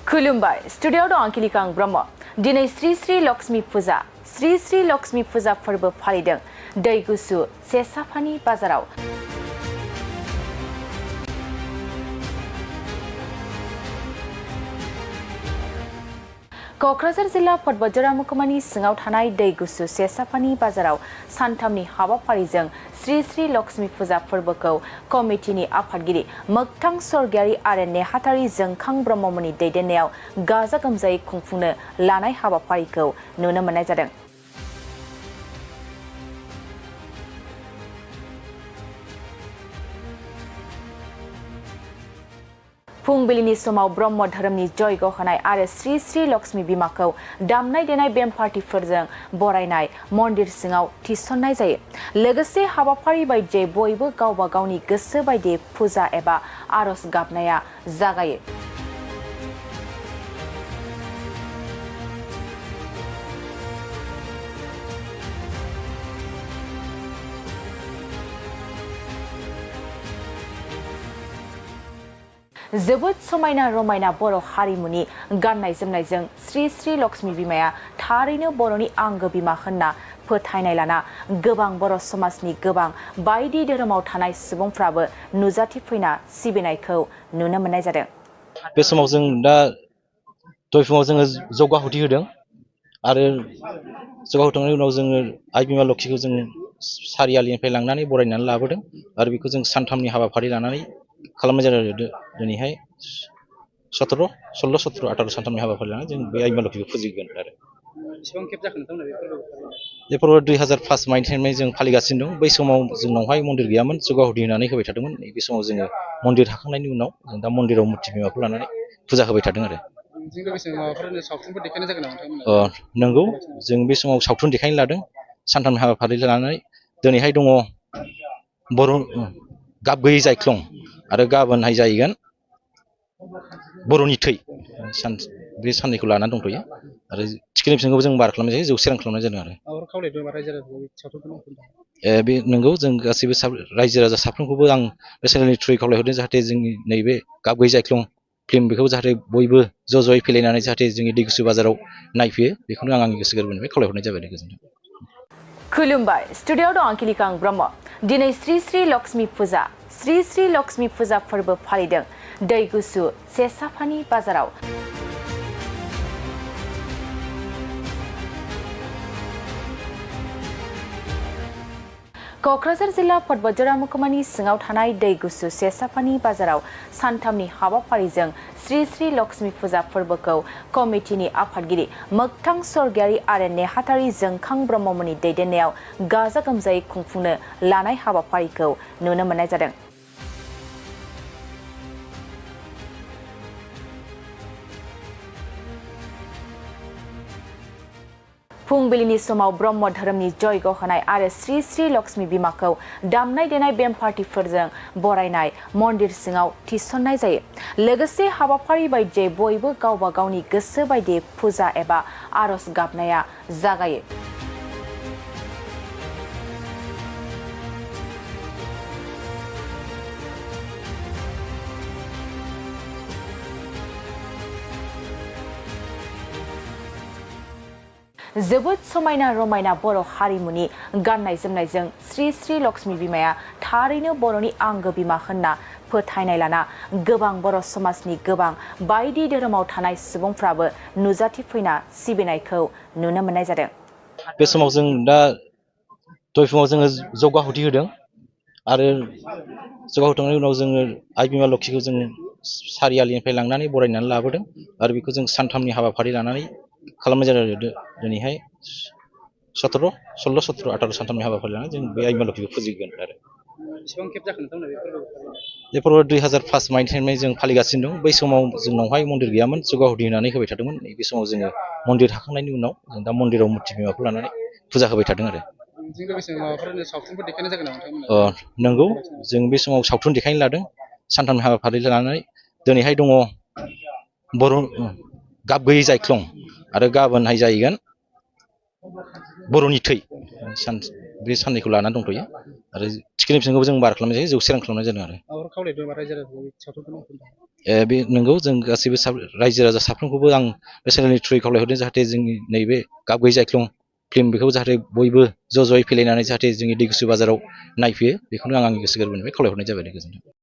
खुलुमबाय स्टुडियोआव दं आंखिलिकां ब्रह्म दिनै श्री श्री लक्ष्मी फुजा फोरबो फालिदों दै गुसु सेसाफानि बाजाराव क'क्राझार जिल्ला बतझर महकुमानि सिङाव थानाय दै गुसु सेसाफानि बाजाराव सानथामनि हाबाफारिजों श्री श्री लक्ष्मी फुजा फोरबोखौ कमिटिनि आफादगिरि मोगथां स्वर्गयारि आरो नेहाथारि जोंखां ब्रह्ममोननि दैदेननायाव गाजा गोमजायै खुंफुंनो लानाय हाबाफारिखौ नुनो मोननाय जादों। फुंबिलिनि समाव ब्रह्म धोरोमनि जयग होनाय आरो श्री श्री लक्ष्मी बिमाखौ दामनाय देनाय बेम पार्टीफोरजों बरायनाय मन्दिर सिङाव थिसननाय जायो। लोगोसे हाबाफारि बायदियै बयबो गावबा गावनि गोसो बायदि फुजा एबा आरज गाबनाया जागायो। जोबोद समायना रमायना बर' हारिमुनि गाननाय जोमनायजों श्री श्री लक्ष्मी बिमाया थारैनो बर'नि आंगो बिमा होनना फोथायनाय लाना गोबां बर' समाजनि गोबां बायदि धोरोमाव थानाय सुबुंफ्राबो नुजाथिफैना सिबिनायखौ नुनो मोननाय जादों। बे समाव जों दा दय फुङाव जोङो जौगाहुथि होदों आरो जौगाहोखांनायनि उनाव जोङो आइ बिमा लोक्षिखौ जों सारियालिनिफ्राय लांनानै बरायनानै लाबोदों आरो बेखौ जों सानथामनि हाबाफारि लानानै खालामनाय जादों। दिनैहाय 17, 16, 17, 18 सानथामनि हाबाफारि लानानै जों बे आइ बिमा लोक्षिखौ फुजिगोन आरो बेसेबां खेब जाखो नोंथांमोना बे फोरबोआ 2005 मायथाइनिफ्राय जों फालिगासिनो दं। बै समाव जोंनावहाय मन्दिर गैयामोन, जौगाहुथि होनानै होबाय थादोंमोन। बे समाव जोङो मन्दिर थाखांनायनि उनाव जों दा मन्दिराव मुर्ति बिमाखौ लानानै फुजा होबाय थादों आरो सावथुनफोर देखायनाय जागोन नामा नोंथांमोना? नंगौ, जों बे समाव सावथुन देखायनो लादों सानथामनि हाबाफारि लानानै। दिनैहाय दङ बर' गाब गैयै जायख्लं आरो गाबोनहाय जाहैगोन बर'नि थै बे साननैखौ लानानै दंथ'यो आरो थिखिनि बिथिंखौबो जों बार खालामनाय जायो, जौसे रां खालामनाय जादों आरो बे नंगौ, जों गासैबो रायजो राजा साफ्रोमखौबो आं बे चेनेलनि थ्रुयै खावलायहरदों जाहाथे जोंनि नैबे गाब गैयै जायख्लं फिल्म बेखौ जाहाथे बयबो ज'यै फैलायनानै जाहाथे जोंनि दै गुसु बाजाराव नायफैयो, बेखौनो आं आंनि गोसो गोरबोनिफ्राय खावलायहरनाय जाबाय। गोजोन्थों। खुलुमबाय स्टुडियोआव दं आंखिलिकां ब्रह्म दिनै श्री श्री लक्ष्मी फुजा फोरबो फालिदों दै गुसु सेसाफानि बाजाराव क'क्राझार जिल्ला बतझर महकुमानि सिङाव थानाय दै गुसु सेसाफानि बाजाराव सानथामनि हाबाफारिजों श्री श्री लक्ष्मी फुजा फोरबोखौ कमिटिनि आफादगिरि मोगथां स्वर्गयारि आरो नेहाथारि जोंखां ब्रह्ममोननि दैदेननायाव गाजा गोमजायै खुंफुंनो लानाय हाबाफारिखौ नुनो मोननाय जादों। फुंबिलिनि समाव ब्रह्म धोरोमनि जयग होनाय आरो श्री श्री लक्ष्मी बिमाखौ दामनाय देनाय बेम पार्टीफोरजों बरायनाय मन्दिर सिङाव थिसननाय जायो। लोगोसे हाबाफारि बायदियै बयबो गावबा गावनि गोसो बायदि फुजा एबा आरज गाबनाया जागायो। जोबोद समायना रमायना बर' हारिमुनि गाननाय जोमनायजों श्री श्री लक्ष्मी बिमाया थारैनो बर'नि आंगो बिमा होनना फोथायनाय लाना गोबां बर' समाजनि गोबां बायदि धोरोमाव थानाय सुबुंफ्राबो नुजाथिफैना सिबिनायखौ नुनो मोननाय जादों। बे समाव जों दा दय फुङाव जोङो जौगाहुथि होदों आरो जौगाहोखांनायनि उनाव जोङो आइ बिमा लोक्षिखौ जों सारियालिनिफ्राय लांनानै बरायनानै लाबोदों आरो बेखौ जों सानथामनि हाबाफारि लानानै खालामनाय जादों। दिनैहाय 17, 16, 17, 18 सानथामनि हाबाफारि लानानै जों बे आइ बिमा लोक्षिखौ फुजिगोन आरो बेसेबां खेब जाखो नोंथांमोना बे फोरबोआ 2005 मायथाइनिफ्राय जों फालिगासिनो दं। बै समाव जोंनावहाय मन्दिर गैयामोन, जौगाहुथि होनानै होबाय थादोंमोन। बे समाव जोङो मन्दिर थाखांनायनि उनाव जों दा मन्दिराव मुर्ति बिमाखौ लानानै फुजा होबाय थादों आरो सावथुनफोर देखायनाय जागोन नामा नोंथांमोना? नंगौ, जों बे समाव सावथुन देखायनो लादों सानथामनि हाबाफारि लानानै। दिनैहाय दङ बर' गाब गैयै जायख्लं आरो गाबोनहाय जाहैगोन बर'नि थै बे साननैखौ लानानै दंथ'यो आरो थिखिनि बिथिंखौबो जों बार खालामनाय जायो, जौसे रां खालामनाय जादों आरो बे नंगौ जों गासैबो रायजो राजा साफ्रोमखौबो आं बे चेनेलनि थ्रुयै खावलायहरदों जाहाथे जोंनि नैबे गाब गैयै जायख्लं फिल्म बेखौ जाहाथे बयबो ज' ज'यै फैलायनानै जाहाथे जोंनि दै गुसु बाजाराव नायफैयो बेखौनो आं आंनि गोसो गोरबोनिफ्राय खावलायहरनाय जाबाय। गोजोन्थों।